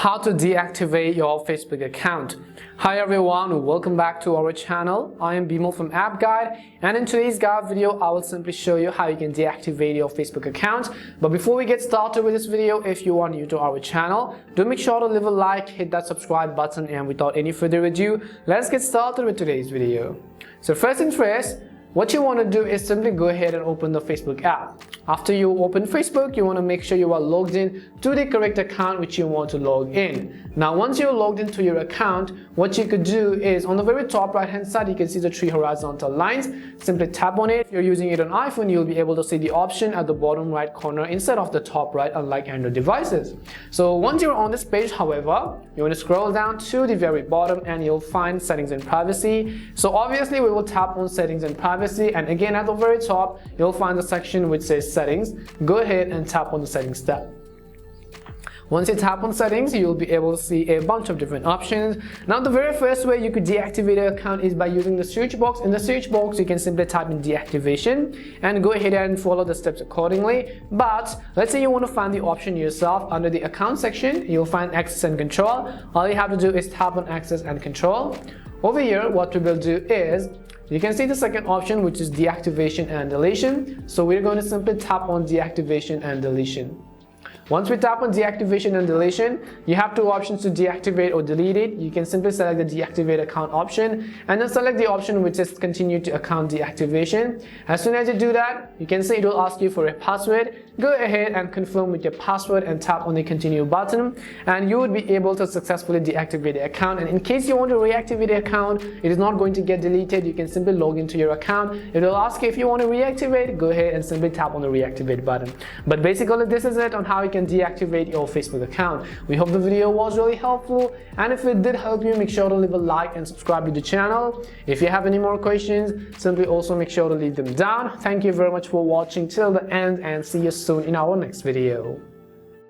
how to deactivate your Facebook account. Hi everyone, welcome back to our channel. I am Bimal from App Guide, and in today's guide video I will simply show you how you can deactivate your Facebook account. But before we get started with this video, if you are new to our channel, do make sure to leave a like, hit that subscribe button, and without any further ado, let's get started with today's video. So first things first, what you want to do is simply go ahead and open the Facebook app. After you open Facebook, you want to make sure you are logged in to the correct account which you want to log in. Now once you're logged into your account, what you could do is on the very top right hand side you can see the three horizontal lines. Simply tap on it. If you're using it on iPhone, you'll be able to see the option at the bottom right corner instead of the top right, unlike Android devices. So once you're on this page, however, you want to scroll down to the very bottom and you'll find settings and privacy. So obviously we will tap on settings and privacy, and again at the very top you'll find the section which says settings. Go ahead and tap on the settings tab. Once you tap on settings, you'll be able to see a bunch of different options. Now the very first way you could deactivate your account is by using the search box. In the search box you can simply type in deactivation and go ahead and follow the steps accordingly. But let's say you want to find the option yourself. Under the account section you'll find access and control. All you have to do is tap on access and control. Over here what we will do is you can see the second option, which is deactivation and deletion. So we're going to simply tap on deactivation and deletion. Once we tap on deactivation and deletion, you have two options to deactivate or delete it. You can simply select the deactivate account option and then select the option which says continue to account deactivation. As soon as you do that, you can see it will ask you for a password. Go ahead and confirm with your password and tap on the continue button, and you would be able to successfully deactivate the account. And in case you want to reactivate the account, it is not going to get deleted. You can simply log into your account. It will ask you if you want to reactivate. Go ahead and simply tap on the reactivate button. But basically this is it on how you can deactivate your Facebook account. We hope the video was really helpful, and if it did help you, make sure to leave a like and subscribe to the channel. If you have any more questions, simply also make sure to leave them down. Thank you very much for watching till the end, and see you soon in our next video.